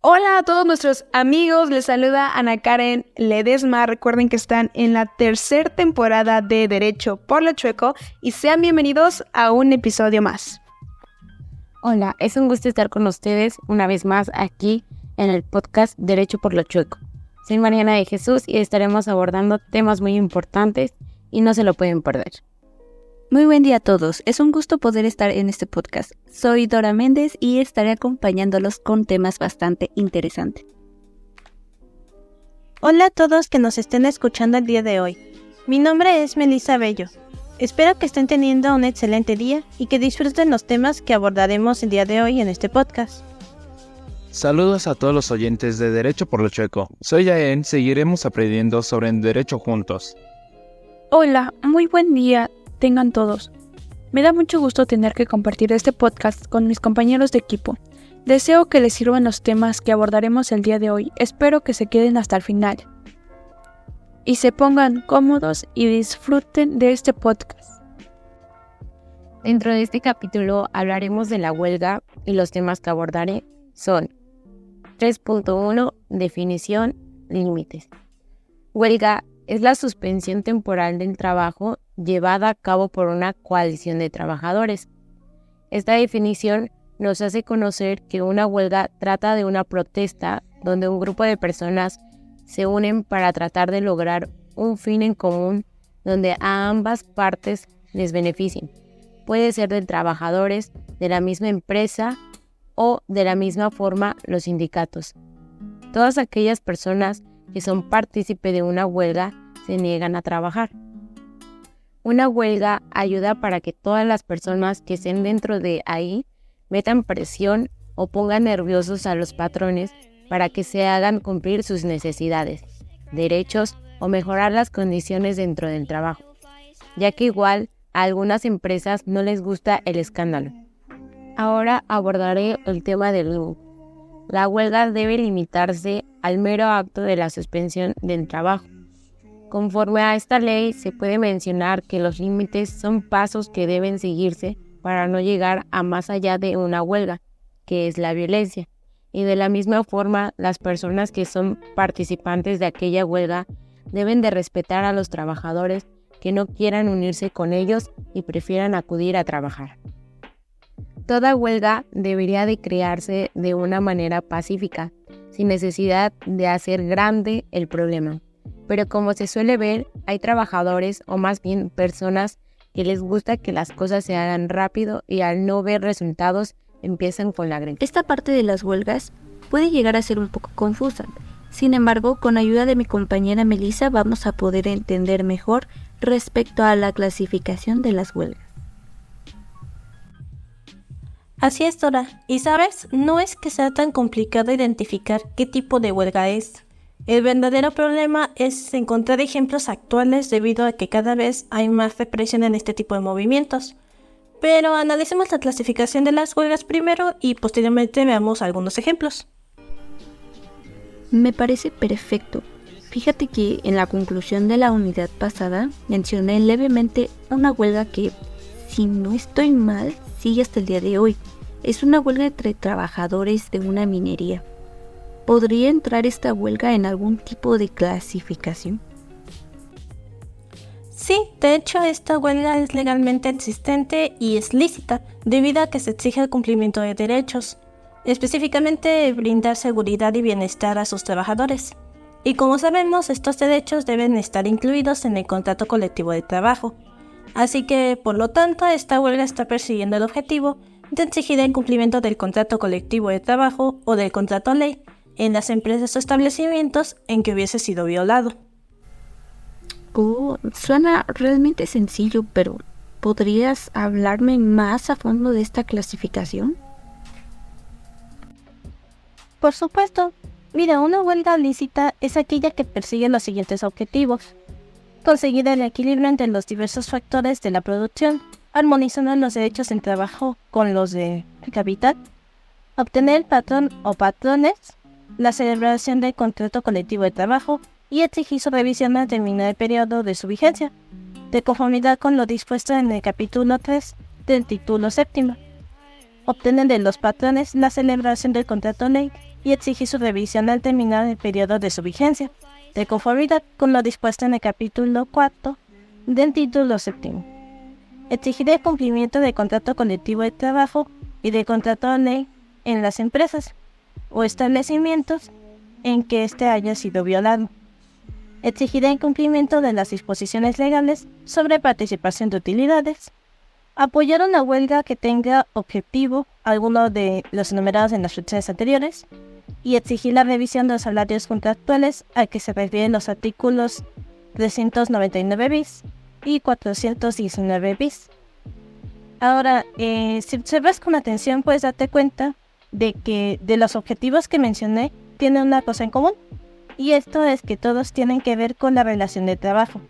Hola a todos nuestros amigos, les saluda Ana Karen Ledesma. Recuerden que están en la tercera temporada de Derecho por lo Chueco y sean bienvenidos a un episodio más. Hola, es un gusto estar con ustedes una vez más aquí en el podcast Derecho por lo Chueco. Soy Mariana de Jesús y estaremos abordando temas muy importantes y no se lo pueden perder. Muy buen día a todos, es un gusto poder estar en este podcast. Soy Dora Méndez y estaré acompañándolos con temas bastante interesantes. Hola a todos que nos estén escuchando el día de hoy. Mi nombre es Melissa Bello. Espero que estén teniendo un excelente día y que disfruten los temas que abordaremos el día de hoy en este podcast. Saludos a todos los oyentes de Derecho por lo Chueco. Soy Yael, seguiremos aprendiendo sobre el derecho juntos. Hola, muy buen día tengan todos. Me da mucho gusto tener que compartir este podcast con mis compañeros de equipo. Deseo que les sirvan los temas que abordaremos el día de hoy. Espero que se queden hasta el final y se pongan cómodos y disfruten de este podcast. Dentro de este capítulo hablaremos de la huelga y los temas que abordaré son 3.1 Definición, límites. Huelga es la suspensión temporal del trabajo llevada a cabo por una coalición de trabajadores. Esta definición nos hace conocer que una huelga trata de una protesta donde un grupo de personas se unen para tratar de lograr un fin en común donde a ambas partes les beneficien. Puede ser de trabajadores, de la misma empresa o de la misma forma los sindicatos. Todas aquellas personas que son partícipe de una huelga se niegan a trabajar. Una huelga ayuda para que todas las personas que estén dentro de ahí metan presión o pongan nerviosos a los patrones para que se hagan cumplir sus necesidades, derechos o mejorar las condiciones dentro del trabajo, ya que igual a algunas empresas no les gusta el escándalo. Ahora abordaré el tema del límite. La huelga debe limitarse al mero acto de la suspensión del trabajo. Conforme a esta ley, se puede mencionar que los límites son pasos que deben seguirse para no llegar a más allá de una huelga, que es la violencia. Y de la misma forma, las personas que son participantes de aquella huelga deben de respetar a los trabajadores que no quieran unirse con ellos y prefieran acudir a trabajar. Toda huelga debería de crearse de una manera pacífica, sin necesidad de hacer grande el problema. Pero como se suele ver, hay trabajadores o más bien personas que les gusta que las cosas se hagan rápido y al no ver resultados empiezan con la agresión. Esta parte de las huelgas puede llegar a ser un poco confusa. Sin embargo, con ayuda de mi compañera Melissa vamos a poder entender mejor respecto a la clasificación de las huelgas. Así es, Dora. Y sabes, no es que sea tan complicado identificar qué tipo de huelga es. El verdadero problema es encontrar ejemplos actuales debido a que cada vez hay más represión en este tipo de movimientos. Pero analicemos la clasificación de las huelgas primero y posteriormente veamos algunos ejemplos. Me parece perfecto. Fíjate que en la conclusión de la unidad pasada mencioné levemente una huelga que, si no estoy mal, sigue hasta el día de hoy. Es una huelga entre trabajadores de una minería. ¿Podría entrar esta huelga en algún tipo de clasificación? Sí, de hecho esta huelga es legalmente existente y es lícita debido a que se exige el cumplimiento de derechos, específicamente brindar seguridad y bienestar a sus trabajadores. Y como sabemos, estos derechos deben estar incluidos en el contrato colectivo de trabajo. Así que, por lo tanto, esta huelga está persiguiendo el objetivo de exigir el cumplimiento del contrato colectivo de trabajo o del contrato ley en las empresas o establecimientos en que hubiese sido violado. Suena realmente sencillo, pero ¿podrías hablarme más a fondo de esta clasificación? Por supuesto. Mira, una huelga lícita es aquella que persigue los siguientes objetivos: conseguir el equilibrio entre los diversos factores de la producción, armonizando los derechos del trabajo con los de capital, obtener el patrón o patrones, la celebración del contrato colectivo de trabajo y exigir su revisión al terminar el periodo de su vigencia, de conformidad con lo dispuesto en el capítulo 3 del título 7. obtener de los patrones la celebración del contrato ley y exigir su revisión al terminar el periodo de su vigencia, de conformidad con lo dispuesto en el capítulo 4 del título 7. Exigir el cumplimiento del contrato colectivo de trabajo y del contrato ley en las empresas o establecimientos en que éste haya sido violado. Exigir el cumplimiento de las disposiciones legales sobre participación de utilidades. Apoyar una huelga que tenga objetivo alguno de los enumerados en las secciones anteriores. Y exigir la revisión de los salarios contractuales a que se refieren los artículos 399 bis y 419 bis. Ahora, si observas con atención, puedes darte cuenta de que de los objetivos que mencioné tienen una cosa en común, y esto es que todos tienen que ver con la relación de trabajo,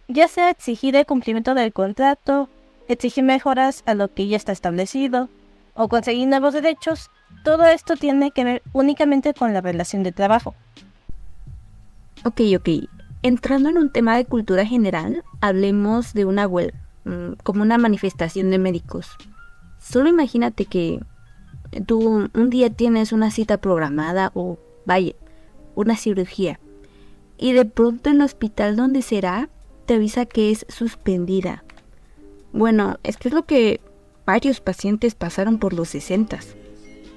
ya sea exigir el cumplimiento del contrato, exigir mejoras a lo que ya está establecido, o conseguir nuevos derechos. Todo esto tiene que ver únicamente con la relación de trabajo. Ok. Entrando en un tema de cultura general, hablemos de una huelga, como una manifestación de médicos. Solo imagínate que tú un día tienes una cita programada o, vaya, una cirugía, y de pronto el hospital donde será te avisa que es suspendida. Bueno, es que es lo que varios pacientes pasaron por los 60s.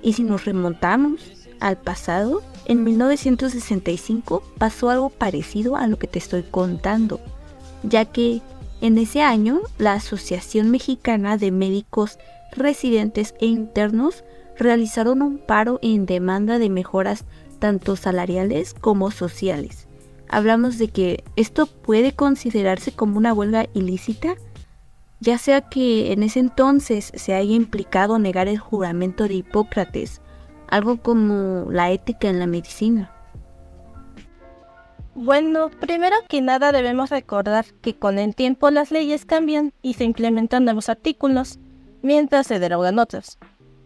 Y si nos remontamos al pasado, en 1965 pasó algo parecido a lo que te estoy contando, ya que en ese año la Asociación Mexicana de Médicos Residentes e Internos realizaron un paro en demanda de mejoras tanto salariales como sociales. Hablamos de que esto puede considerarse como una huelga ilícita, ya sea que en ese entonces se haya implicado negar el juramento de Hipócrates, algo como la ética en la medicina. Bueno, primero que nada debemos recordar que con el tiempo las leyes cambian y se implementan nuevos artículos, mientras se derogan otros.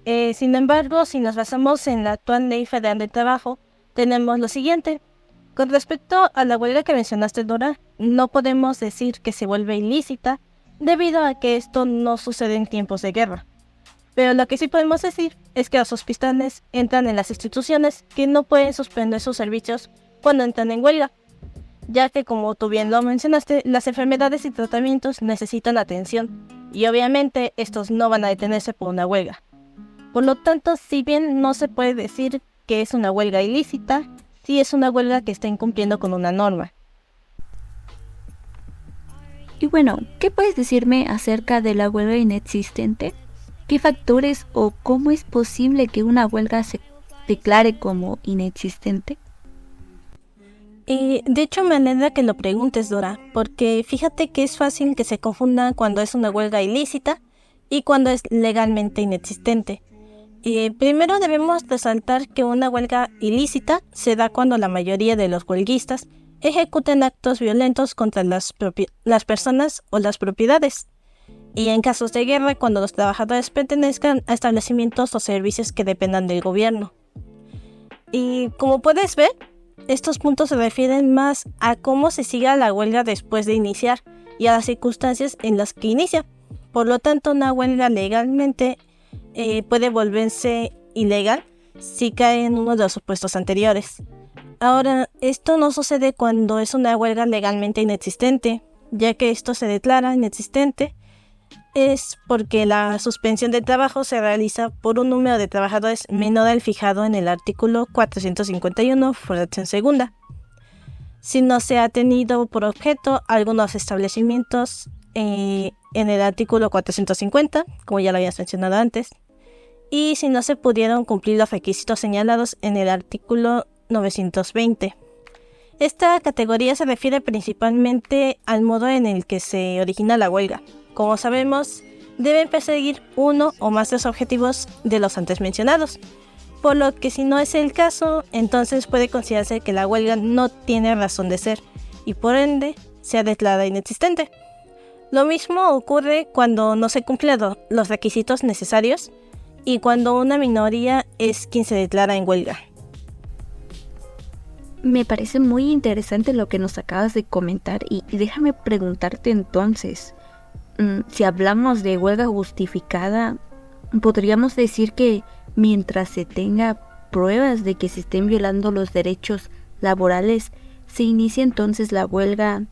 Sin embargo, si nos basamos en la actual Ley Federal del Trabajo, tenemos lo siguiente. Con respecto a la huelga que mencionaste, Dora, no podemos decir que se vuelve ilícita, debido a que esto no sucede en tiempos de guerra. Pero lo que sí podemos decir es que los hospitales entran en las instituciones que no pueden suspender sus servicios cuando entran en huelga, ya que, como tú bien lo mencionaste, las enfermedades y tratamientos necesitan atención, y obviamente estos no van a detenerse por una huelga. Por lo tanto, si bien no se puede decir que es una huelga ilícita, sí es una huelga que está incumpliendo con una norma. Y bueno, ¿qué puedes decirme acerca de la huelga inexistente? ¿Qué factores o cómo es posible que una huelga se declare como inexistente? De hecho, me alegra que lo preguntes, Dora, porque fíjate que es fácil que se confunda cuando es una huelga ilícita y cuando es legalmente inexistente. Primero debemos resaltar que una huelga ilícita se da cuando la mayoría de los huelguistas ejecutan actos violentos contra las personas o las propiedades, y en casos de guerra cuando los trabajadores pertenezcan a establecimientos o servicios que dependan del gobierno. Y como puedes ver, estos puntos se refieren más a cómo se siga la huelga después de iniciar y a las circunstancias en las que inicia. Por lo tanto, una huelga legalmente puede volverse ilegal si cae en uno de los supuestos anteriores. Ahora, esto no sucede cuando es una huelga legalmente inexistente, ya que esto se declara inexistente es porque la suspensión de trabajo se realiza por un número de trabajadores menor al fijado en el artículo 451, fracción segunda. Si no se ha tenido por objeto algunos establecimientos en el artículo 450, como ya lo habías mencionado antes, y si no se pudieron cumplir los requisitos señalados en el artículo 920. Esta categoría se refiere principalmente al modo en el que se origina la huelga. Como sabemos, deben perseguir uno o más de los objetivos de los antes mencionados, por lo que si no es el caso, entonces puede considerarse que la huelga no tiene razón de ser y por ende sea declarada inexistente. Lo mismo ocurre cuando no se cumplen los requisitos necesarios y cuando una minoría es quien se declara en huelga. Me parece muy interesante lo que nos acabas de comentar y déjame preguntarte entonces, si hablamos de huelga justificada, Podríamos decir que mientras se tenga pruebas de que se estén violando los derechos laborales, se inicia entonces la huelga.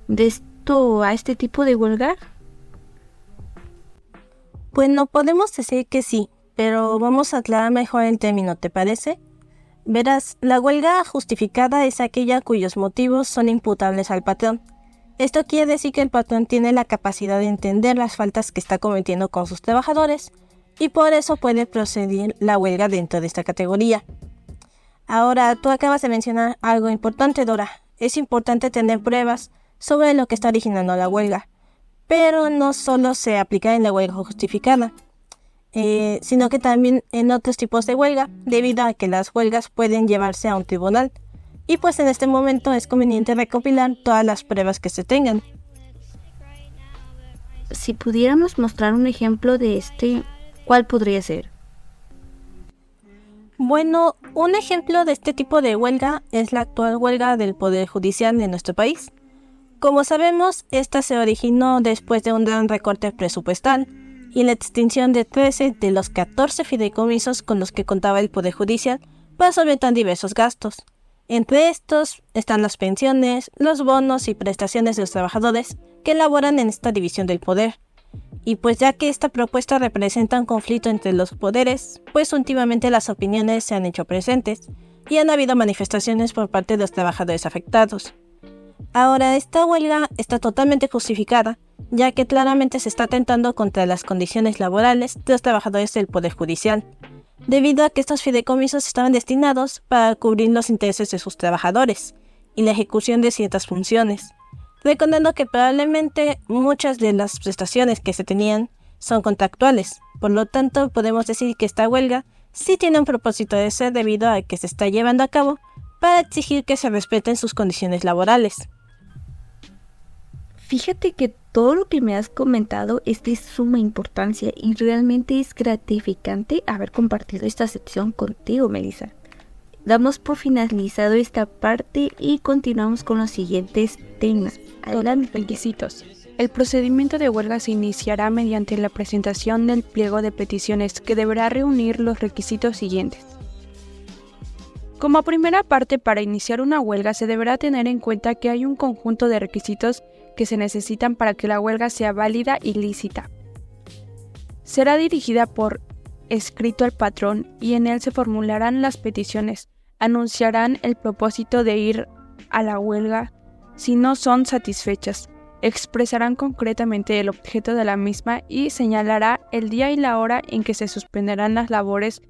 ¿De esto a este tipo de huelga? Bueno, podemos decir que sí, pero vamos a aclarar mejor el término, ¿te parece? Verás, la huelga justificada es aquella cuyos motivos son imputables al patrón. Esto quiere decir que el patrón tiene la capacidad de entender las faltas que está cometiendo con sus trabajadores y por eso puede proceder la huelga dentro de esta categoría. Ahora, tú acabas de mencionar algo importante, Dora. Es importante tener pruebas sobre lo que está originando la huelga, pero no solo se aplica en la huelga justificada, sino que también en otros tipos de huelga, debido a que las huelgas pueden llevarse a un tribunal. Y pues en este momento es conveniente recopilar todas las pruebas que se tengan. Si pudiéramos mostrar un ejemplo de ¿cuál podría ser? Bueno, un ejemplo de este tipo de huelga es la actual huelga del Poder Judicial de nuestro país. Como sabemos, esta se originó después de un gran recorte presupuestal y la extinción de 13 de los 14 fideicomisos con los que contaba el Poder Judicial para solventar diversos gastos. Entre estos están las pensiones, los bonos y prestaciones de los trabajadores que laboran en esta división del poder. Y pues ya que esta propuesta representa un conflicto entre los poderes, pues últimamente las opiniones se han hecho presentes y han habido manifestaciones por parte de los trabajadores afectados. Ahora, esta huelga está totalmente justificada, ya que claramente se está atentando contra las condiciones laborales de los trabajadores del Poder Judicial, debido a que estos fideicomisos estaban destinados para cubrir los intereses de sus trabajadores y la ejecución de ciertas funciones, recordando que probablemente muchas de las prestaciones que se tenían son contractuales. Por lo tanto, podemos decir que esta huelga sí tiene un propósito de ser debido a que se está llevando a cabo para exigir que se respeten sus condiciones laborales. Fíjate que todo lo que me has comentado es de suma importancia y realmente es gratificante haber compartido esta sección contigo, Melissa. Damos por finalizado esta parte y continuamos con los siguientes temas. Adelante. Requisitos. El procedimiento de huelga se iniciará mediante la presentación del pliego de peticiones que deberá reunir los requisitos siguientes. Como primera parte, para iniciar una huelga se deberá tener en cuenta que hay un conjunto de requisitos que se necesitan para que la huelga sea válida y lícita. Será dirigida por escrito al patrón y en él se formularán las peticiones, anunciarán el propósito de ir a la huelga si no son satisfechas, expresarán concretamente el objeto de la misma y señalará el día y la hora en que se suspenderán las labores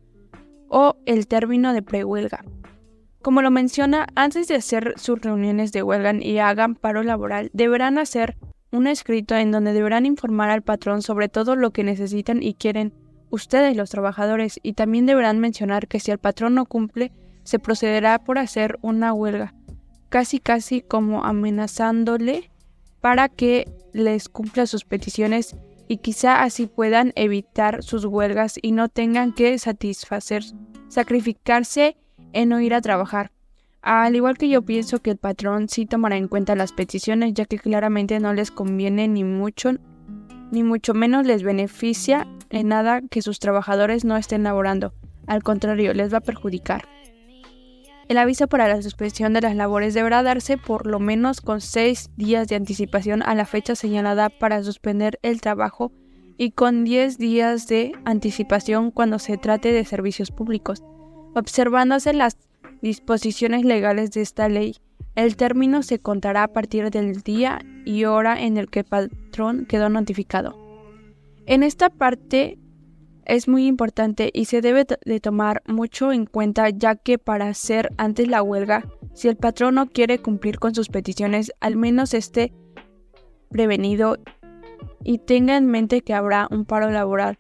o el término de prehuelga. Como lo menciona, antes de hacer sus reuniones de huelga y hagan paro laboral, deberán hacer un escrito en donde deberán informar al patrón sobre todo lo que necesitan y quieren ustedes los trabajadores, y también deberán mencionar que si el patrón no cumple, se procederá por hacer una huelga, casi como amenazándole para que les cumpla sus peticiones y quizá así puedan evitar sus huelgas y no tengan que sacrificarse en no ir a trabajar. Al igual que yo pienso que el patrón sí tomará en cuenta las peticiones, ya que claramente no les conviene ni mucho menos les beneficia en nada que sus trabajadores no estén laborando. Al contrario, les va a perjudicar. El aviso para la suspensión de las labores deberá darse por lo menos con 6 días de anticipación a la fecha señalada para suspender el trabajo y con 10 días de anticipación cuando se trate de servicios públicos. Observándose las disposiciones legales de esta ley, el término se contará a partir del día y hora en el que el patrón quedó notificado. En esta parte es muy importante y se debe de tomar mucho en cuenta, ya que para hacer antes la huelga, si el patrón no quiere cumplir con sus peticiones, al menos esté prevenido y tenga en mente que habrá un paro laboral.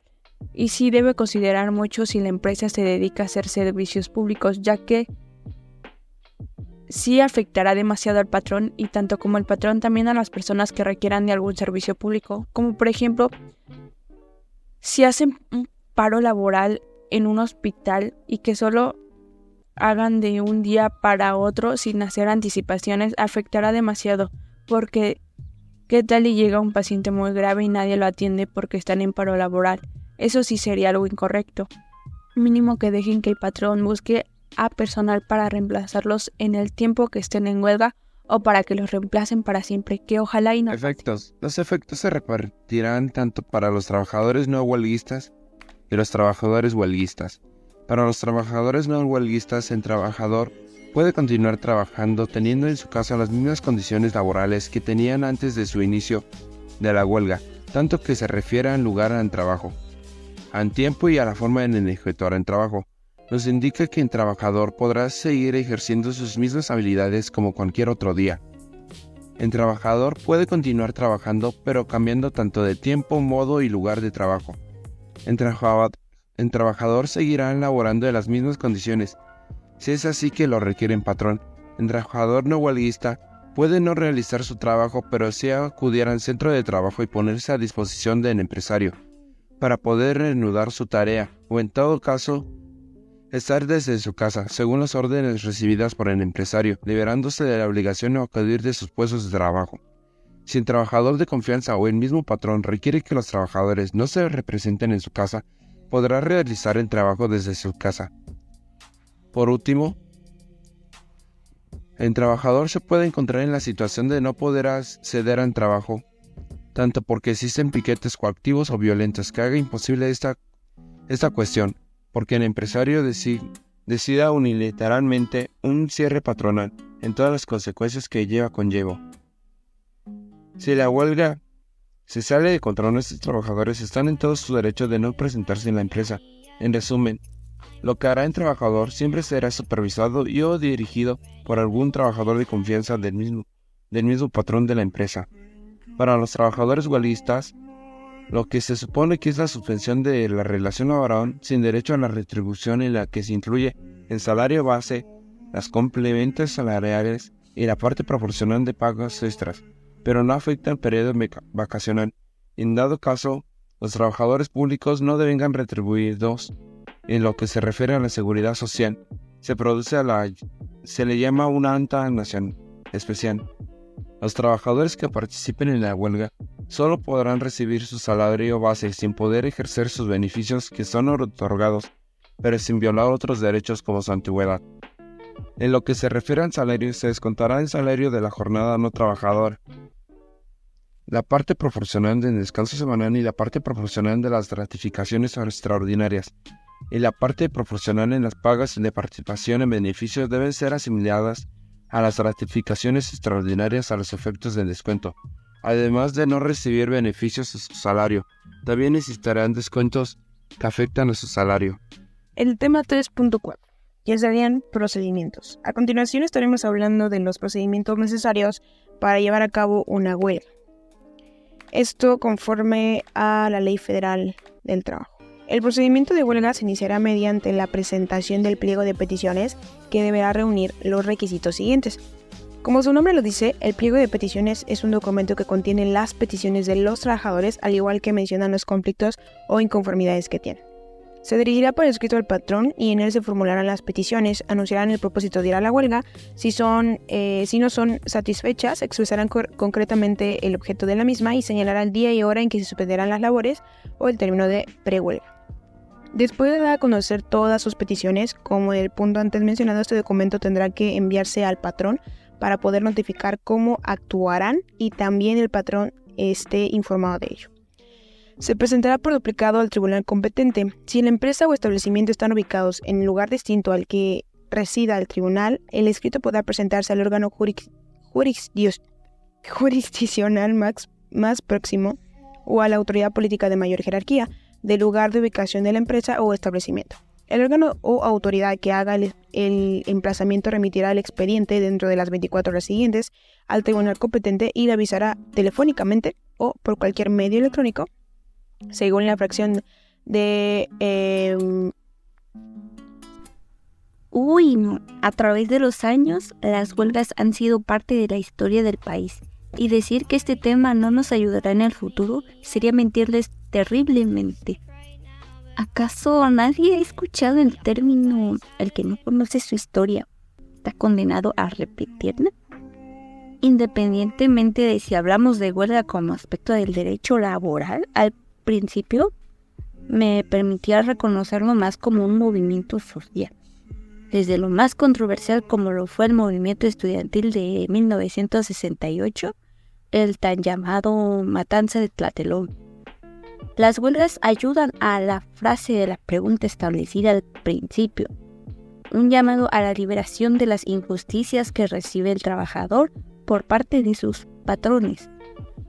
Y sí debe considerar mucho si la empresa se dedica a hacer servicios públicos, ya que sí afectará demasiado al patrón y tanto como el patrón también a las personas que requieran de algún servicio público, como por ejemplo, si hacen un paro laboral en un hospital y que solo hagan de un día para otro sin hacer anticipaciones, afectará demasiado, porque ¿qué tal y llega un paciente muy grave y nadie lo atiende porque están en paro laboral? Eso sí sería algo incorrecto. Mínimo que dejen que el patrón busque a personal para reemplazarlos en el tiempo que estén en huelga o para que los reemplacen para siempre, que ojalá y no. Los efectos se repartirán tanto para los trabajadores no huelguistas y los trabajadores huelguistas. Para los trabajadores no huelguistas, el trabajador puede continuar trabajando teniendo en su casa las mismas condiciones laborales que tenían antes de su inicio de la huelga, tanto que se refiere al lugar de trabajo, al tiempo y a la forma en ejecutar el trabajo. Nos indica que el trabajador podrá seguir ejerciendo sus mismas habilidades como cualquier otro día. El trabajador puede continuar trabajando, pero cambiando tanto de tiempo, modo y lugar de trabajo. El trabajador seguirá laborando en las mismas condiciones, si es así que lo requiere el patrón. El trabajador no huelguista puede no realizar su trabajo, pero sí acudir al centro de trabajo y ponerse a disposición del empresario para poder reanudar su tarea, o en todo caso, estar desde su casa, según las órdenes recibidas por el empresario, liberándose de la obligación de acudir de sus puestos de trabajo. Si el trabajador de confianza o el mismo patrón requiere que los trabajadores no se representen en su casa, podrá realizar el trabajo desde su casa. Por último, el trabajador se puede encontrar en la situación de no poder acceder al trabajo, tanto porque existen piquetes coactivos o violentos que haga imposible esta cuestión, porque el empresario decida unilateralmente un cierre patronal, en todas las consecuencias que conlleva. Si la huelga se sale de control, nuestros trabajadores están en todo su derecho de no presentarse en la empresa. En resumen, lo que hará el trabajador siempre será supervisado y o dirigido por algún trabajador de confianza del mismo patrón de la empresa. Para los trabajadores huelguistas, lo que se supone que es la suspensión de la relación laboral sin derecho a la retribución, en la que se incluye el salario base, las complementos salariales y la parte proporcional de pagos extras, pero no afecta el periodo vacacional. En dado caso, los trabajadores públicos no devengan retribuidos. En lo que se refiere a la seguridad social, se le llama una anta nacional especial. Los trabajadores que participen en la huelga solo podrán recibir su salario base sin poder ejercer sus beneficios que son otorgados, pero sin violar otros derechos como su antigüedad. En lo que se refiere al salario, se descontará el salario de la jornada no trabajadora, la parte proporcional del descanso semanal y la parte proporcional de las gratificaciones extraordinarias, y la parte proporcional en las pagas de participación en beneficios deben ser asimiladas a las gratificaciones extraordinarias a los efectos del descuento. Además de no recibir beneficios de su salario, también existirán descuentos que afectan a su salario. El tema 3.4, que serían procedimientos. A continuación estaremos hablando de los procedimientos necesarios para llevar a cabo una huelga. Esto conforme a la Ley Federal del Trabajo. El procedimiento de huelga se iniciará mediante la presentación del pliego de peticiones, que deberá reunir los requisitos siguientes. Como su nombre lo dice, el pliego de peticiones es un documento que contiene las peticiones de los trabajadores, al igual que mencionan los conflictos o inconformidades que tienen. Se dirigirá por escrito al patrón y en él se formularán las peticiones, anunciarán el propósito de ir a la huelga, si no son satisfechas, expresarán concretamente el objeto de la misma y señalarán el día y hora en que se suspenderán las labores o el término de prehuelga. Después de dar a conocer todas sus peticiones, como en el punto antes mencionado, este documento tendrá que enviarse al patrón para poder notificar cómo actuarán y también el patrón esté informado de ello. Se presentará por duplicado al tribunal competente. Si la empresa o establecimiento están ubicados en un lugar distinto al que resida el tribunal, el escrito podrá presentarse al órgano jurisdiccional más próximo o a la autoridad política de mayor jerarquía del lugar de ubicación de la empresa o establecimiento. El órgano o autoridad que haga el emplazamiento remitirá el expediente dentro de las 24 horas siguientes al tribunal competente y le avisará telefónicamente o por cualquier medio electrónico, según la fracción de... A través de los años, las huelgas han sido parte de la historia del país. Y decir que este tema no nos ayudará en el futuro sería mentirles terriblemente. ¿Acaso nadie ha escuchado el término "el que no conoce su historia está condenado a repetirla"? Independientemente de si hablamos de huelga como aspecto del derecho laboral, al principio me permitía reconocerlo más como un movimiento social, desde lo más controversial como lo fue el movimiento estudiantil de 1968, el tan llamado Matanza de Tlatelolco. Las huelgas ayudan a la frase de la pregunta establecida al principio, un llamado a la liberación de las injusticias que recibe el trabajador por parte de sus patrones.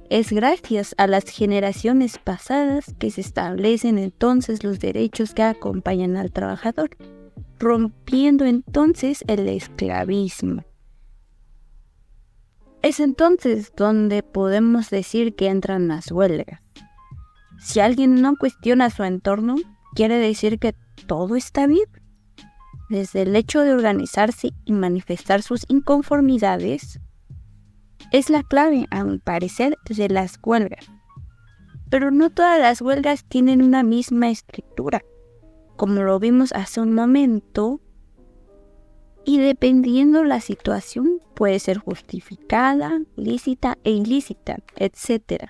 Es gracias a las generaciones pasadas que se establecen entonces los derechos que acompañan al trabajador, rompiendo entonces el esclavismo. Es entonces donde podemos decir que entran las huelgas. Si alguien no cuestiona su entorno, quiere decir que todo está bien. Desde el hecho de organizarse y manifestar sus inconformidades, es la clave, a mi parecer, de las huelgas. Pero no todas las huelgas tienen una misma estructura, como lo vimos hace un momento, y dependiendo la situación puede ser justificada, lícita e ilícita, etc.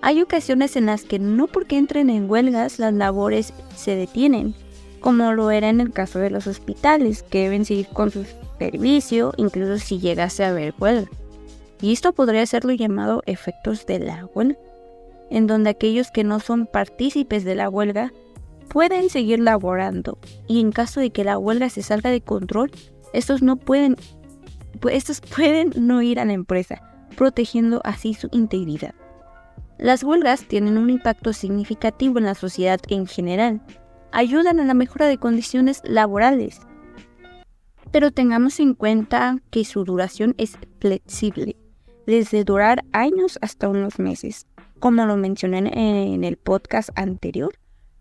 Hay ocasiones en las que no porque entren en huelgas las labores se detienen, como lo era en el caso de los hospitales, que deben seguir con su servicio incluso si llegase a haber huelga. Y esto podría ser lo llamado efectos de la huelga, en donde aquellos que no son partícipes de la huelga pueden seguir laborando, y en caso de que la huelga se salga de control, estos pueden no ir a la empresa, protegiendo así su integridad. Las huelgas tienen un impacto significativo en la sociedad en general, ayudan a la mejora de condiciones laborales, pero tengamos en cuenta que su duración es flexible, desde durar años hasta unos meses. Como lo mencioné en el podcast anterior,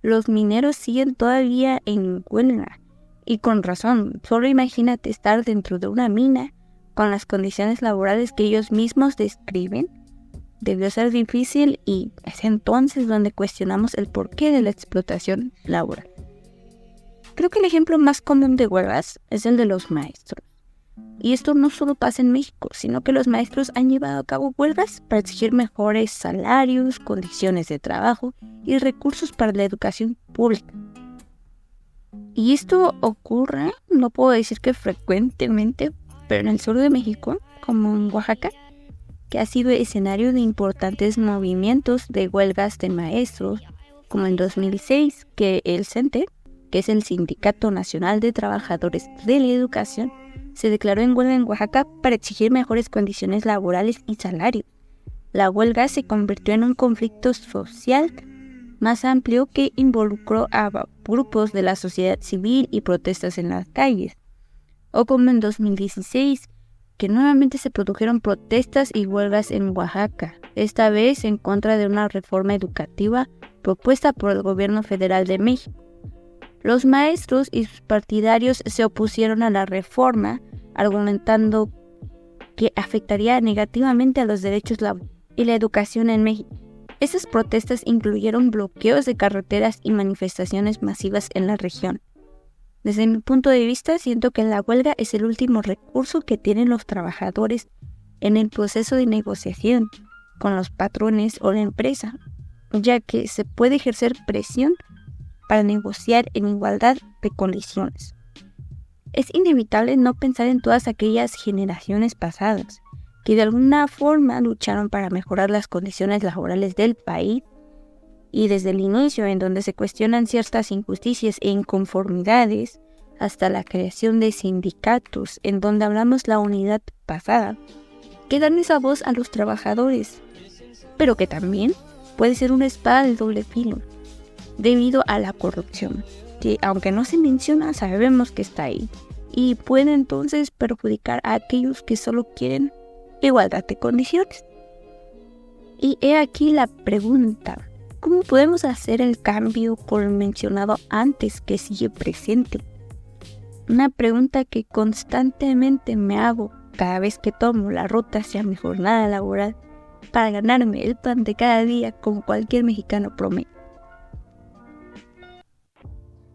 los mineros siguen todavía en huelga, y con razón. Solo imagínate estar dentro de una mina con las condiciones laborales que ellos mismos describen. Debió ser difícil, y es entonces donde cuestionamos el porqué de la explotación laboral. Creo que el ejemplo más común de huelgas es el de los maestros. Y esto no solo pasa en México, sino que los maestros han llevado a cabo huelgas para exigir mejores salarios, condiciones de trabajo y recursos para la educación pública. Y esto ocurre, no puedo decir que frecuentemente, pero en el sur de México, como en Oaxaca, que ha sido escenario de importantes movimientos de huelgas de maestros, como en 2006, que el CENTE, que es el Sindicato Nacional de Trabajadores de la Educación, se declaró en huelga en Oaxaca para exigir mejores condiciones laborales y salarios. La huelga se convirtió en un conflicto social más amplio que involucró a grupos de la sociedad civil y protestas en las calles. O como en 2016, que nuevamente se produjeron protestas y huelgas en Oaxaca, esta vez en contra de una reforma educativa propuesta por el gobierno federal de México. Los maestros y sus partidarios se opusieron a la reforma, argumentando que afectaría negativamente a los derechos laborales y la educación en México. Estas protestas incluyeron bloqueos de carreteras y manifestaciones masivas en la región. Desde mi punto de vista, siento que la huelga es el último recurso que tienen los trabajadores en el proceso de negociación con los patrones o la empresa, ya que se puede ejercer presión para negociar en igualdad de condiciones. Es inevitable no pensar en todas aquellas generaciones pasadas que de alguna forma lucharon para mejorar las condiciones laborales del país, y desde el inicio, en donde se cuestionan ciertas injusticias e inconformidades, hasta la creación de sindicatos, en donde hablamos la unidad pasada, que dan esa voz a los trabajadores, pero que también puede ser una espada de doble filo, debido a la corrupción, que aunque no se menciona, sabemos que está ahí, y puede entonces perjudicar a aquellos que solo quieren igualdad de condiciones. Y he aquí la pregunta: ¿cómo podemos hacer el cambio por el mencionado antes que sigue presente? Una pregunta que constantemente me hago cada vez que tomo la ruta hacia mi jornada laboral para ganarme el pan de cada día como cualquier mexicano promedio.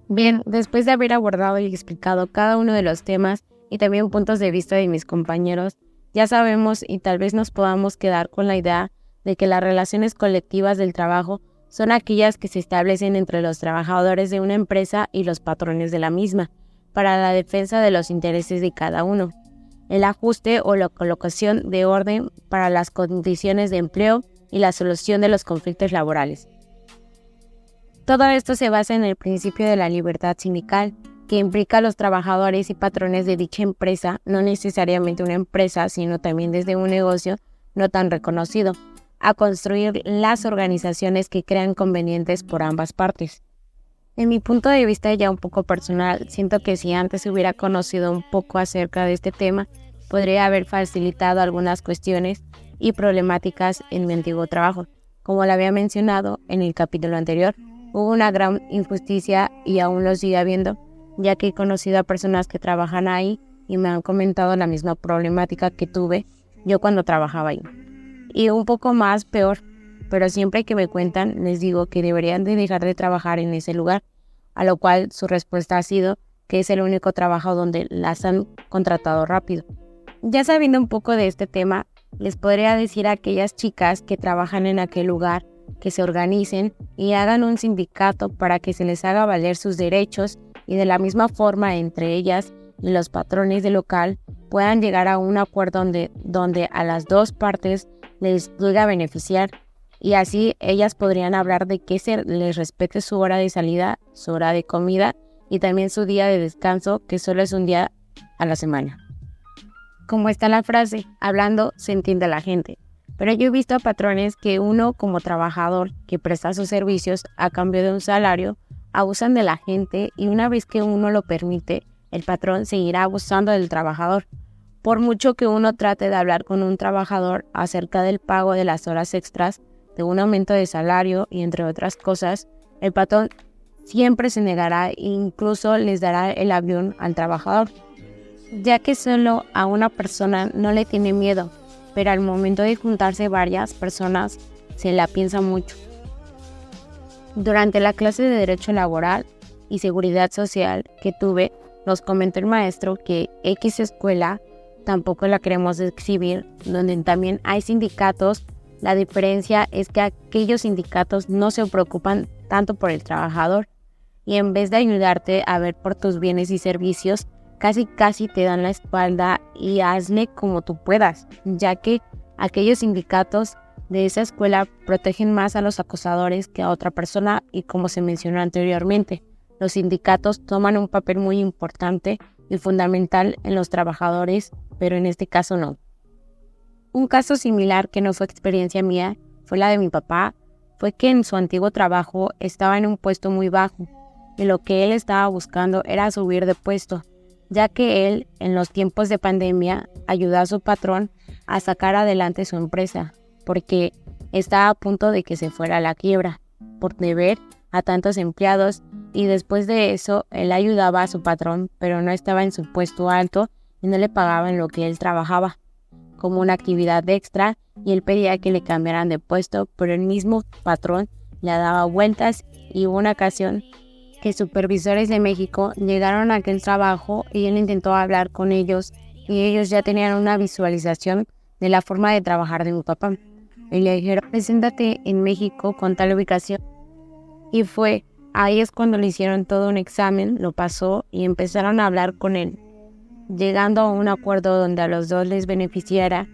Bien, después de haber abordado y explicado cada uno de los temas y también puntos de vista de mis compañeros, ya sabemos y tal vez nos podamos quedar con la idea de que las relaciones colectivas del trabajo son aquellas que se establecen entre los trabajadores de una empresa y los patrones de la misma, para la defensa de los intereses de cada uno, el ajuste o la colocación de orden para las condiciones de empleo y la solución de los conflictos laborales. Todo esto se basa en el principio de la libertad sindical, que implica a los trabajadores y patrones de dicha empresa, no necesariamente una empresa, sino también desde un negocio no tan reconocido, a construir las organizaciones que crean convenientes por ambas partes. En mi punto de vista ya un poco personal, siento que si antes hubiera conocido un poco acerca de este tema, podría haber facilitado algunas cuestiones y problemáticas en mi antiguo trabajo. Como lo había mencionado en el capítulo anterior, hubo una gran injusticia y aún lo sigue habiendo, ya que he conocido a personas que trabajan ahí y me han comentado la misma problemática que tuve yo cuando trabajaba ahí. Y un poco más peor, pero siempre que me cuentan les digo que deberían de dejar de trabajar en ese lugar, a lo cual su respuesta ha sido que es el único trabajo donde las han contratado rápido. Ya sabiendo un poco de este tema, les podría decir a aquellas chicas que trabajan en aquel lugar que se organicen y hagan un sindicato para que se les haga valer sus derechos y de la misma forma entre ellas y los patrones del local puedan llegar a un acuerdo donde a las dos partes les llegue a beneficiar y así ellas podrían hablar de que se les respete su hora de salida, su hora de comida y también su día de descanso, que solo es un día a la semana. Como está la frase, hablando se entiende a la gente. Pero yo he visto a patrones que uno como trabajador que presta sus servicios a cambio de un salario, abusan de la gente y una vez que uno lo permite, el patrón seguirá abusando del trabajador. Por mucho que uno trate de hablar con un trabajador acerca del pago de las horas extras, de un aumento de salario y entre otras cosas, el patrón siempre se negará e incluso les dará el avión al trabajador, ya que solo a una persona no le tiene miedo, pero al momento de juntarse varias personas se la piensa mucho. Durante la clase de Derecho Laboral y Seguridad Social que tuve, nos comentó el maestro que X escuela tampoco la queremos exhibir, donde también hay sindicatos. La diferencia es que aquellos sindicatos no se preocupan tanto por el trabajador y en vez de ayudarte a ver por tus bienes y servicios, casi te dan la espalda y hazle como tú puedas, ya que aquellos sindicatos de esa escuela protegen más a los acosadores que a otra persona y como se mencionó anteriormente, los sindicatos toman un papel muy importante y fundamental en los trabajadores, pero en este caso no. Un caso similar que no fue experiencia mía fue la de mi papá, fue que en su antiguo trabajo estaba en un puesto muy bajo y lo que él estaba buscando era subir de puesto, ya que él en los tiempos de pandemia ayudó a su patrón a sacar adelante su empresa, porque estaba a punto de que se fuera a la quiebra, por deber a tantos empleados y después de eso él ayudaba a su patrón, pero no estaba en su puesto alto y no le pagaban lo que él trabajaba como una actividad extra y él pedía que le cambiaran de puesto, pero el mismo patrón le daba vueltas y hubo una ocasión que supervisores de México llegaron a aquel trabajo y él intentó hablar con ellos y ellos ya tenían una visualización de la forma de trabajar de mi papá. Y le dijeron, preséntate en México con tal ubicación. Y ahí es cuando le hicieron todo un examen, lo pasó y empezaron a hablar con él, llegando a un acuerdo donde a los dos les beneficiara.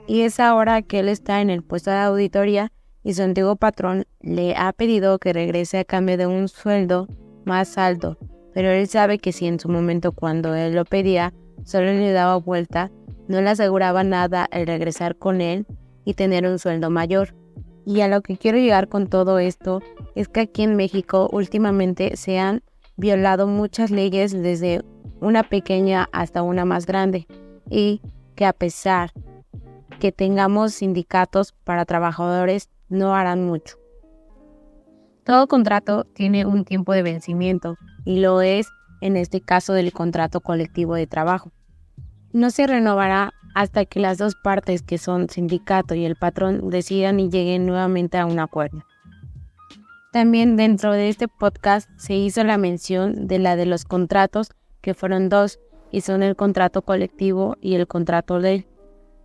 Y es ahora que él está en el puesto de auditoría y su antiguo patrón le ha pedido que regrese a cambio de un sueldo más alto, pero él sabe que si en su momento cuando él lo pedía solo le daba vuelta, no le aseguraba nada el regresar con él y tener un sueldo mayor. Y a lo que quiero llegar con todo esto es que aquí en México últimamente se han violado muchas leyes desde una pequeña hasta una más grande y que a pesar que tengamos sindicatos para trabajadores no harán mucho. Todo contrato tiene un tiempo de vencimiento y lo es en este caso del contrato colectivo de trabajo. No se renovará hasta que las dos partes que son sindicato y el patrón decidan y lleguen nuevamente a un acuerdo. También dentro de este podcast se hizo la mención de la de los contratos, que fueron dos, y son el contrato colectivo y el contrato ley.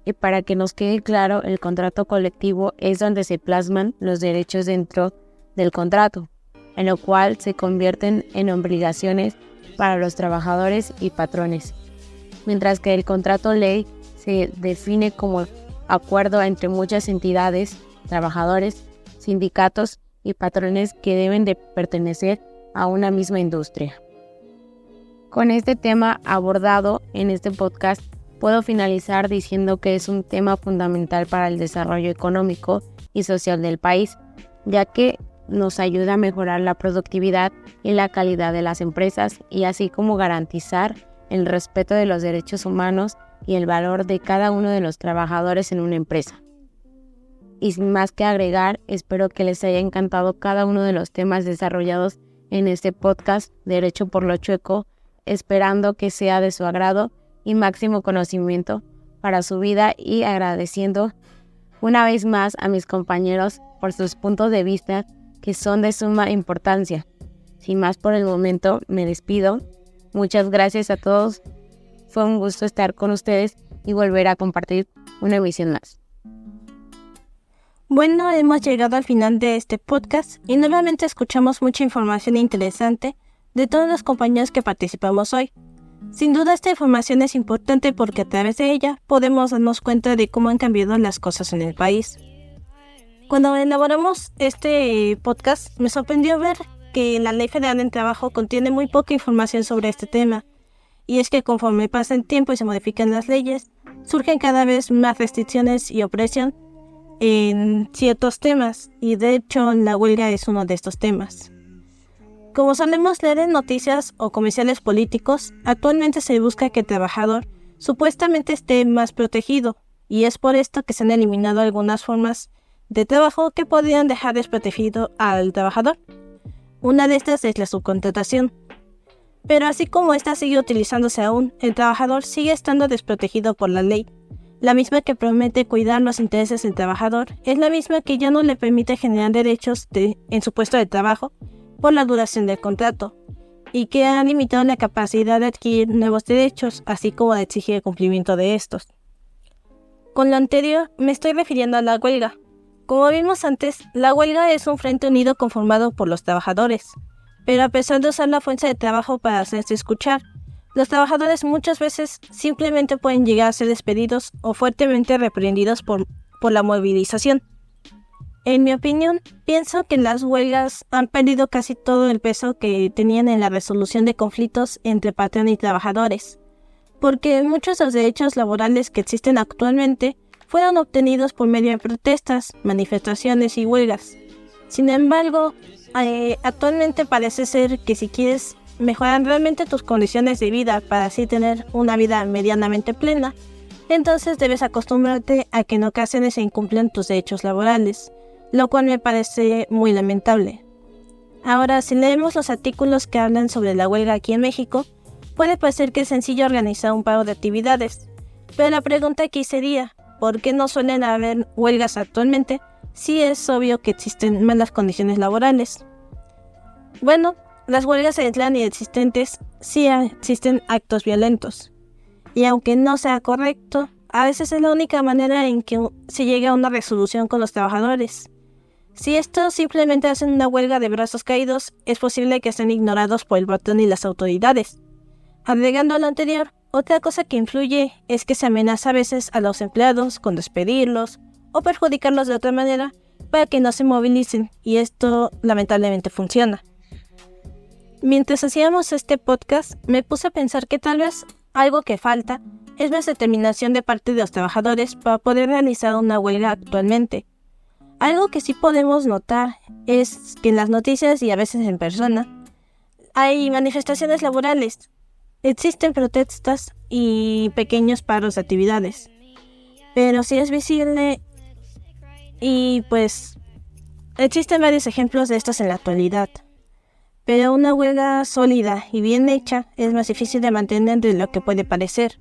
Y para que nos quede claro, el contrato colectivo es donde se plasman los derechos dentro del contrato, en lo cual se convierten en obligaciones para los trabajadores y patrones, mientras que el contrato ley se define como acuerdo entre muchas entidades, trabajadores, sindicatos y patrones que deben de pertenecer a una misma industria. Con este tema abordado en este podcast, puedo finalizar diciendo que es un tema fundamental para el desarrollo económico y social del país, ya que nos ayuda a mejorar la productividad y la calidad de las empresas y así como garantizar el respeto de los derechos humanos y el valor de cada uno de los trabajadores en una empresa. Y sin más que agregar, espero que les haya encantado cada uno de los temas desarrollados en este podcast Derecho por lo Chueco, esperando que sea de su agrado y máximo conocimiento para su vida y agradeciendo una vez más a mis compañeros por sus puntos de vista que son de suma importancia. Sin más por el momento, me despido. Muchas gracias a todos. Fue un gusto estar con ustedes y volver a compartir una emisión más. Bueno, hemos llegado al final de este podcast y nuevamente escuchamos mucha información interesante de todos los compañeros que participamos hoy. Sin duda esta información es importante porque a través de ella podemos darnos cuenta de cómo han cambiado las cosas en el país. Cuando elaboramos este podcast me sorprendió ver que la Ley Federal del Trabajo contiene muy poca información sobre este tema. Y es que conforme pasa el tiempo y se modifican las leyes, surgen cada vez más restricciones y opresión en ciertos temas, y de hecho la huelga es uno de estos temas. Como solemos leer en noticias o comerciales políticos, actualmente se busca que el trabajador supuestamente esté más protegido, y es por esto que se han eliminado algunas formas de trabajo que podrían dejar desprotegido al trabajador. Una de estas es la subcontratación. Pero así como esta sigue utilizándose aún, el trabajador sigue estando desprotegido por la ley. La misma que promete cuidar los intereses del trabajador es la misma que ya no le permite generar derechos en su puesto de trabajo por la duración del contrato, y que ha limitado la capacidad de adquirir nuevos derechos, así como de exigir el cumplimiento de estos. Con lo anterior me estoy refiriendo a la huelga. Como vimos antes, la huelga es un frente unido conformado por los trabajadores, pero a pesar de usar la fuerza de trabajo para hacerse escuchar, los trabajadores muchas veces simplemente pueden llegar a ser despedidos o fuertemente reprendidos por la movilización. En mi opinión, pienso que las huelgas han perdido casi todo el peso que tenían en la resolución de conflictos entre patrón y trabajadores, porque muchos de los derechos laborales que existen actualmente fueron obtenidos por medio de protestas, manifestaciones y huelgas. Sin embargo, actualmente parece ser que si quieres mejorar realmente tus condiciones de vida para así tener una vida medianamente plena, entonces debes acostumbrarte a que en ocasiones se incumplan tus derechos laborales, lo cual me parece muy lamentable. Ahora, si leemos los artículos que hablan sobre la huelga aquí en México, puede parecer que es sencillo organizar un paro de actividades, pero la pregunta aquí sería, ¿por qué no suelen haber huelgas actualmente si es obvio que existen malas condiciones laborales? Bueno, las huelgas se aislan y existentes sí existen actos violentos, y aunque no sea correcto, a veces es la única manera en que se llega a una resolución con los trabajadores. Si estos simplemente hacen una huelga de brazos caídos, es posible que estén ignorados por el patrón y las autoridades. Agregando a lo anterior, otra cosa que influye es que se amenaza a veces a los empleados con despedirlos o perjudicarlos de otra manera para que no se movilicen, y esto lamentablemente funciona. Mientras hacíamos este podcast, me puse a pensar que tal vez algo que falta es más determinación de parte de los trabajadores para poder realizar una huelga actualmente. Algo que sí podemos notar es que en las noticias y a veces en persona hay manifestaciones laborales, existen protestas y pequeños paros de actividades, pero sí es visible y pues existen varios ejemplos de estos en la actualidad. Pero una huelga sólida y bien hecha es más difícil de mantener de lo que puede parecer.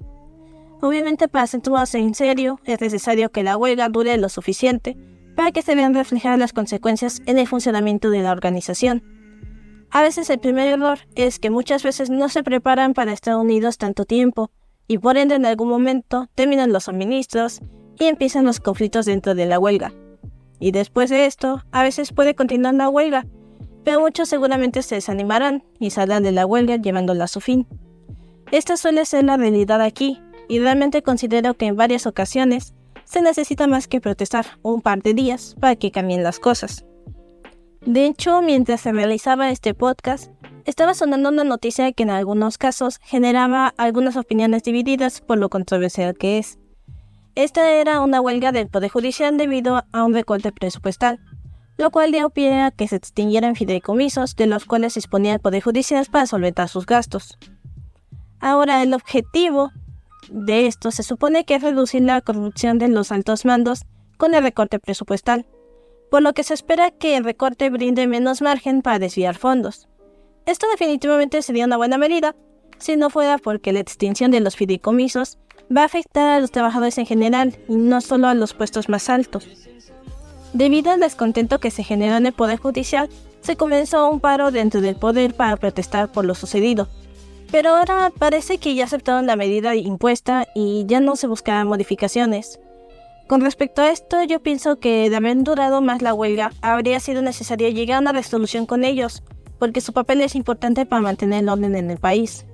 Obviamente, para tomarse en serio, es necesario que la huelga dure lo suficiente para que se vean reflejadas las consecuencias en el funcionamiento de la organización. A veces el primer error es que muchas veces no se preparan para estar unidos tanto tiempo, y por ende en algún momento terminan los suministros y empiezan los conflictos dentro de la huelga. y después de esto, a veces puede continuar la huelga, pero muchos seguramente se desanimarán y saldrán de la huelga llevándola a su fin. Esta suele ser la realidad aquí, y realmente considero que en varias ocasiones se necesita más que protestar un par de días para que cambien las cosas. De hecho, mientras se realizaba este podcast, estaba sonando una noticia que en algunos casos generaba algunas opiniones divididas por lo controversial que es. Esta era una huelga del Poder Judicial debido a un recorte presupuestal, lo cual dio pie a que se extinguieran fideicomisos de los cuales disponía el Poder Judicial para solventar sus gastos. Ahora, el objetivo de esto se supone que es reducir la corrupción de los altos mandos con el recorte presupuestal, por lo que se espera que el recorte brinde menos margen para desviar fondos. Esto definitivamente sería una buena medida, si no fuera porque la extinción de los fideicomisos va a afectar a los trabajadores en general y no solo a los puestos más altos. Debido al descontento que se generó en el Poder Judicial, se comenzó un paro dentro del poder para protestar por lo sucedido. Pero ahora parece que ya aceptaron la medida impuesta y ya no se buscarán modificaciones. Con respecto a esto, yo pienso que de haber durado más la huelga, habría sido necesario llegar a una resolución con ellos, porque su papel es importante para mantener el orden en el país.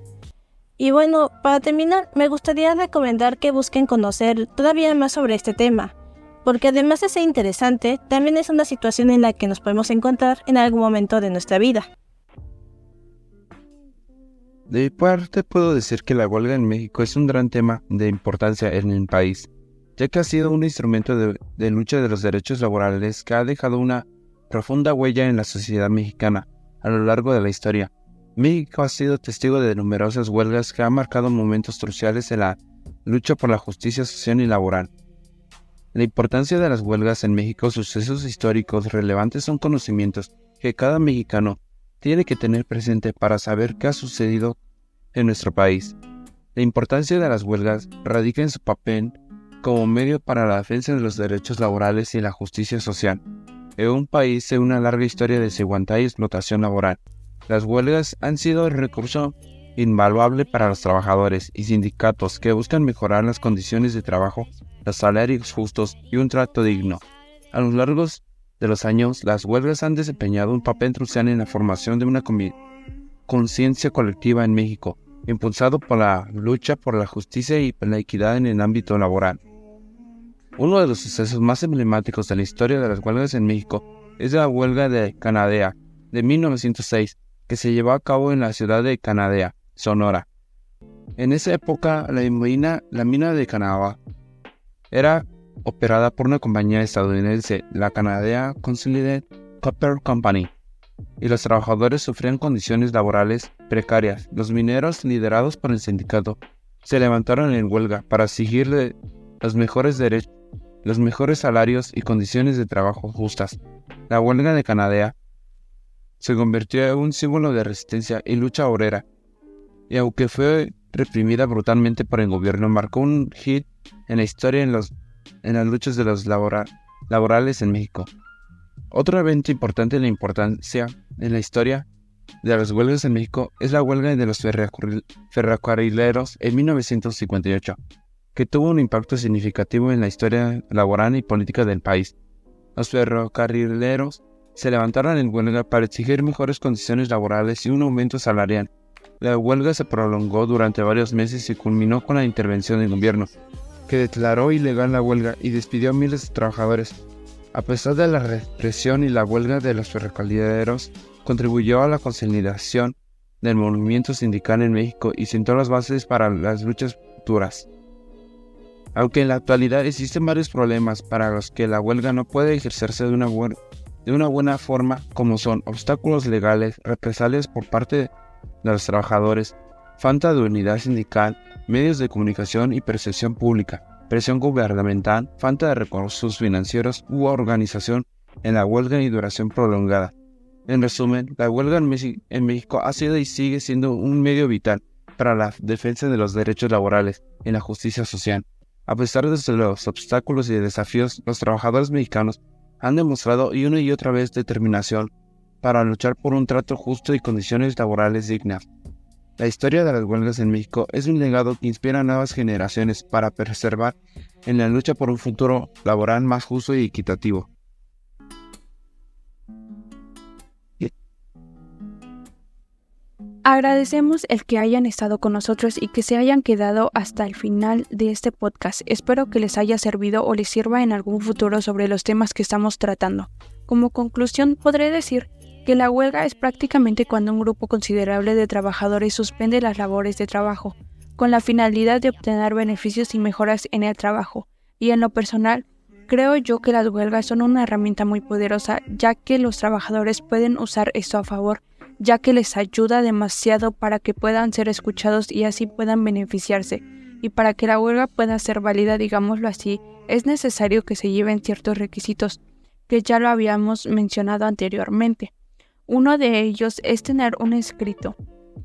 Y bueno, para terminar, me gustaría recomendar que busquen conocer todavía más sobre este tema, porque además de ser interesante, también es una situación en la que nos podemos encontrar en algún momento de nuestra vida. De mi parte, puedo decir que la huelga en México es un gran tema de importancia en el país, ya que ha sido un instrumento de lucha de los derechos laborales que ha dejado una profunda huella en la sociedad mexicana a lo largo de la historia. México ha sido testigo de numerosas huelgas que han marcado momentos cruciales en la lucha por la justicia social y laboral. La importancia de las huelgas en México, sucesos históricos relevantes, son conocimientos que cada mexicano tiene que tener presente para saber qué ha sucedido en nuestro país. La importancia de las huelgas radica en su papel como medio para la defensa de los derechos laborales y la justicia social. En un país de una larga historia de desigualdad y explotación laboral, las huelgas han sido el recurso invaluable para los trabajadores y sindicatos que buscan mejorar las condiciones de trabajo, los salarios justos y un trato digno. A lo largo de los años, las huelgas han desempeñado un papel crucial en la formación de una conciencia colectiva en México, impulsado por la lucha por la justicia y por la equidad en el ámbito laboral. Uno de los sucesos más emblemáticos de la historia de las huelgas en México es la huelga de Cananea de 1906, que se llevó a cabo en la ciudad de Cananea, Sonora. En esa época, la mina de Cananea era operada por una compañía estadounidense, la Cananea Consolidated Copper Company, y los trabajadores sufrían condiciones laborales precarias. Los mineros, liderados por el sindicato, se levantaron en huelga para exigirle los mejores derechos, los mejores salarios y condiciones de trabajo justas. La huelga de Cananea se convirtió en un símbolo de resistencia y lucha obrera, y aunque fue reprimida brutalmente por el gobierno, marcó un hit en la historia en las luchas de los laborales en México. Otro evento importante en la historia de las huelgas en México es la huelga de los ferrocarrileros en 1958, que tuvo un impacto significativo en la historia laboral y política del país. Los ferrocarrileros se levantaron en huelga para exigir mejores condiciones laborales y un aumento salarial. La huelga se prolongó durante varios meses y culminó con la intervención del gobierno, que declaró ilegal la huelga y despidió a miles de trabajadores. A pesar de la represión, y la huelga de los ferrocarrileros contribuyó a la consolidación del movimiento sindical en México y sentó las bases para las luchas futuras. Aunque en la actualidad existen varios problemas para los que la huelga no puede ejercerse de una buena forma, como son obstáculos legales, represalias por parte de los trabajadores, falta de unidad sindical, medios de comunicación y percepción pública, presión gubernamental, falta de recursos financieros u organización en la huelga y duración prolongada. En resumen, la huelga en México ha sido y sigue siendo un medio vital para la defensa de los derechos laborales y la justicia social. A pesar de los obstáculos y desafíos, los trabajadores mexicanos han demostrado una y otra vez determinación para luchar por un trato justo y condiciones laborales dignas. La historia de las huelgas en México es un legado que inspira a nuevas generaciones para perseverar en la lucha por un futuro laboral más justo y equitativo. Agradecemos el que hayan estado con nosotros y que se hayan quedado hasta el final de este podcast. Espero que les haya servido o les sirva en algún futuro sobre los temas que estamos tratando. Como conclusión, podré decir que la huelga es prácticamente cuando un grupo considerable de trabajadores suspende las labores de trabajo, con la finalidad de obtener beneficios y mejoras en el trabajo. Y en lo personal, creo yo que las huelgas son una herramienta muy poderosa, ya que los trabajadores pueden usar esto a favor, ya que les ayuda demasiado para que puedan ser escuchados y así puedan beneficiarse. Y para que la huelga pueda ser válida, digámoslo así, es necesario que se lleven ciertos requisitos, que ya lo habíamos mencionado anteriormente. Uno de ellos es tener un escrito,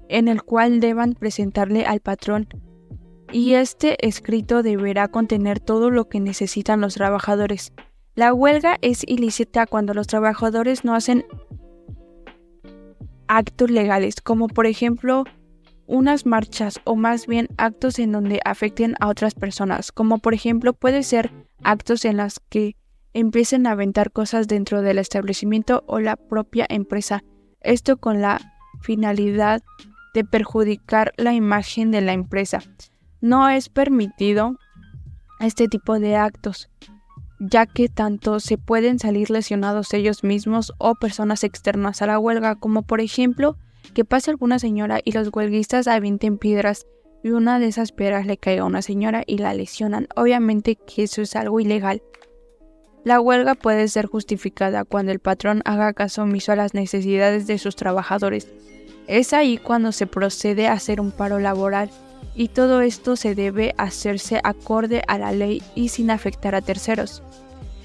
en el cual deban presentarle al patrón, y este escrito deberá contener todo lo que necesitan los trabajadores. La huelga es ilícita cuando los trabajadores no hacen actos legales, como por ejemplo unas marchas o más bien actos en donde afecten a otras personas, como por ejemplo puede ser actos en las que empiecen a aventar cosas dentro del establecimiento o la propia empresa, esto con la finalidad de perjudicar la imagen de la empresa. No es permitido este tipo de actos, ya que tanto se pueden salir lesionados ellos mismos o personas externas a la huelga, como por ejemplo que pase alguna señora y los huelguistas avienten piedras y una de esas piedras le caiga a una señora y la lesionan. Obviamente que eso es algo ilegal. La huelga puede ser justificada cuando el patrón haga caso omiso a las necesidades de sus trabajadores. Es ahí cuando se procede a hacer un paro laboral, y todo esto se debe hacerse acorde a la ley y sin afectar a terceros.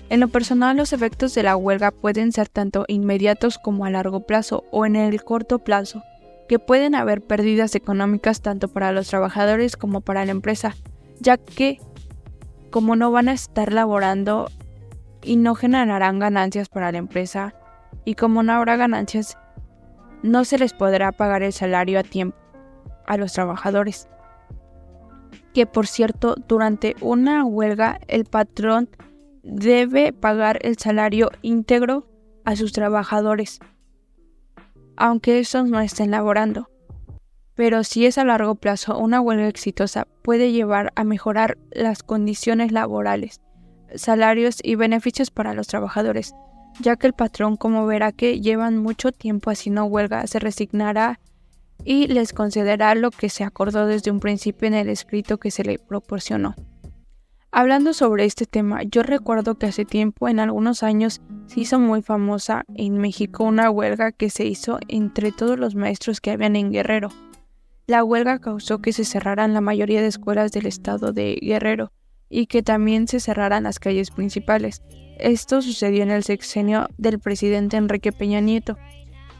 En lo personal, los efectos de la huelga pueden ser tanto inmediatos como a largo plazo o en el corto plazo, que pueden haber pérdidas económicas tanto para los trabajadores como para la empresa, ya que como no van a estar laborando y no generarán ganancias para la empresa, y como no habrá ganancias, no se les podrá pagar el salario a tiempo a los trabajadores. Que por cierto, durante una huelga el patrón debe pagar el salario íntegro a sus trabajadores, aunque estos no estén laborando. Pero si es a largo plazo, una huelga exitosa puede llevar a mejorar las condiciones laborales, salarios y beneficios para los trabajadores, ya que el patrón, como verá que llevan mucho tiempo haciendo huelga, se resignará y les concederá lo que se acordó desde un principio en el escrito que se le proporcionó. Hablando sobre este tema, yo recuerdo que hace tiempo, en algunos años, se hizo muy famosa en México una huelga que se hizo entre todos los maestros que habían en Guerrero. La huelga causó que se cerraran la mayoría de escuelas del estado de Guerrero y que también se cerraran las calles principales. Esto sucedió en el sexenio del presidente Enrique Peña Nieto,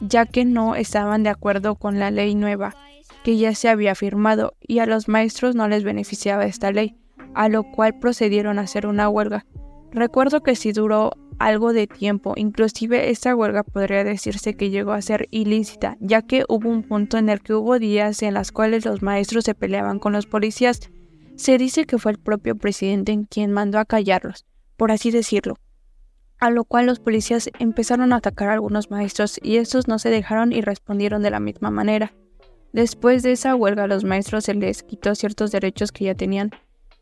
ya que no estaban de acuerdo con la ley nueva que ya se había firmado y a los maestros no les beneficiaba esta ley, a lo cual procedieron a hacer una huelga. Recuerdo que sí duró algo de tiempo, inclusive esta huelga podría decirse que llegó a ser ilícita, ya que hubo un punto en el que hubo días en los cuales los maestros se peleaban con los policías. Se dice que fue el propio presidente quien mandó a callarlos, por así decirlo, a lo cual los policías empezaron a atacar a algunos maestros y estos no se dejaron y respondieron de la misma manera. Después de esa huelga a los maestros se les quitó ciertos derechos que ya tenían,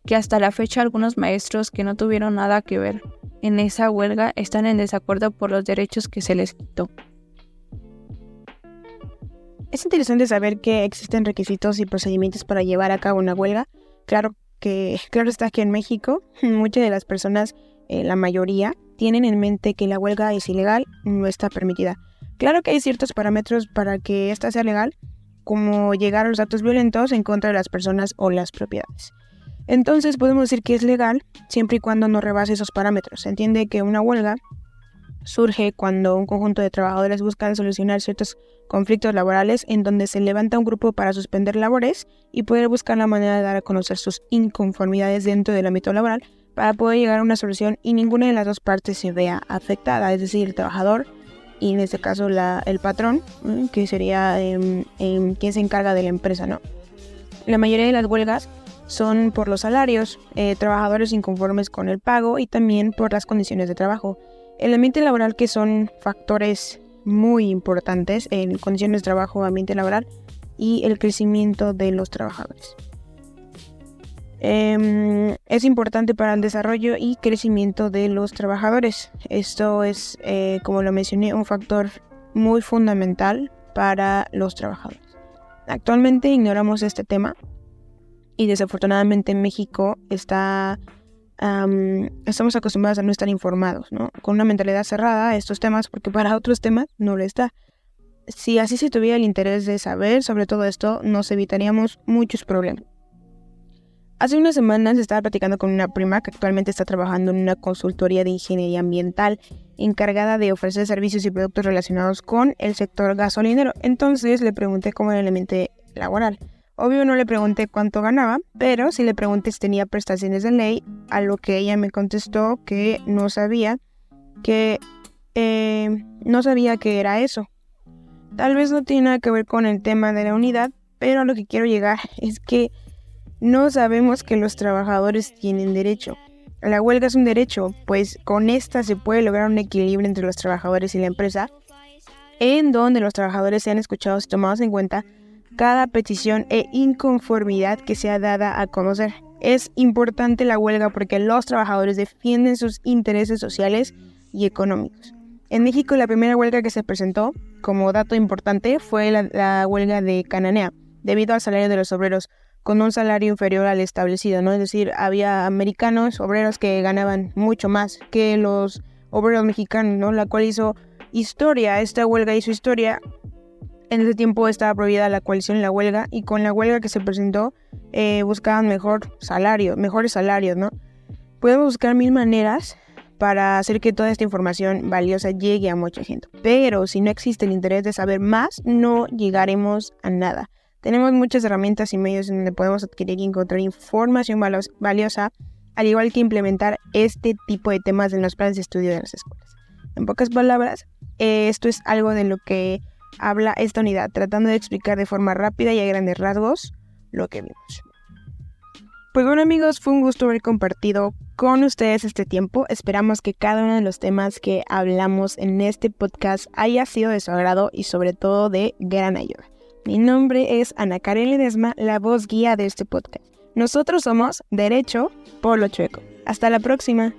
que hasta la fecha algunos maestros que no tuvieron nada que ver en esa huelga están en desacuerdo por los derechos que se les quitó. Es interesante saber que existen requisitos y procedimientos para llevar a cabo una huelga. Claro está que en México muchas de las personas, la mayoría, tienen en mente que la huelga es ilegal, no está permitida. Claro que hay ciertos parámetros para que esta sea legal, como llegar a los actos violentos en contra de las personas o las propiedades. Entonces podemos decir que es legal siempre y cuando no rebase esos parámetros. Se entiende que una huelga surge cuando un conjunto de trabajadores buscan solucionar ciertos conflictos laborales en donde se levanta un grupo para suspender labores y poder buscar la manera de dar a conocer sus inconformidades dentro del ámbito laboral para poder llegar a una solución y ninguna de las dos partes se vea afectada, es decir, el trabajador y en este caso el patrón, que sería quien se encarga de la empresa, ¿no? La mayoría de las huelgas son por los salarios, trabajadores inconformes con el pago y también por las condiciones de trabajo. El ambiente laboral, que son factores muy importantes en condiciones de trabajo, ambiente laboral, y el crecimiento de los trabajadores. Es importante para el desarrollo y crecimiento de los trabajadores. Esto es, como lo mencioné, un factor muy fundamental para los trabajadores. Actualmente ignoramos este tema y desafortunadamente en México estamos acostumbrados a no estar informados, ¿no? Con una mentalidad cerrada a estos temas, porque para otros temas no lo está. Si así se tuviera el interés de saber sobre todo esto, nos evitaríamos muchos problemas. Hace unas semanas estaba platicando con una prima que actualmente está trabajando en una consultoría de ingeniería ambiental encargada de ofrecer servicios y productos relacionados con el sector gasolinero. Entonces le pregunté cómo era el ambiente laboral. Obvio no le pregunté cuánto ganaba, pero sí le pregunté si tenía prestaciones de ley, a lo que ella me contestó que no sabía que era eso. Tal vez no tiene nada que ver con el tema de la unidad, pero a lo que quiero llegar es que no sabemos que los trabajadores tienen derecho. La huelga es un derecho, pues con esta se puede lograr un equilibrio entre los trabajadores y la empresa, en donde los trabajadores sean escuchados y tomados en cuenta cada petición e inconformidad que sea dada a conocer. Es importante la huelga porque los trabajadores defienden sus intereses sociales y económicos. En México, la primera huelga que se presentó, como dato importante, fue la huelga de Cananea, debido al salario de los obreros, con un salario inferior al establecido, ¿no? Es decir, había americanos, obreros que ganaban mucho más que los obreros mexicanos, ¿no? La cual hizo historia, esta huelga hizo historia. En ese tiempo estaba prohibida la coalición y la huelga, y con la huelga que se presentó buscaban mejores salarios, ¿no? Podemos buscar 1000 maneras para hacer que toda esta información valiosa llegue a mucha gente, pero si no existe el interés de saber más, no llegaremos a nada. Tenemos muchas herramientas y medios en donde podemos adquirir y encontrar información valiosa, al igual que implementar este tipo de temas en los planes de estudio de las escuelas. En pocas palabras, esto es algo de lo que habla esta unidad, tratando de explicar de forma rápida y a grandes rasgos lo que vimos. Pues bueno, amigos, fue un gusto haber compartido con ustedes este tiempo. Esperamos que cada uno de los temas que hablamos en este podcast haya sido de su agrado y sobre todo de gran ayuda. Mi nombre es Ana Karen Ledesma, la voz guía de este podcast. Nosotros somos Derecho Polo Chueco. Hasta la próxima.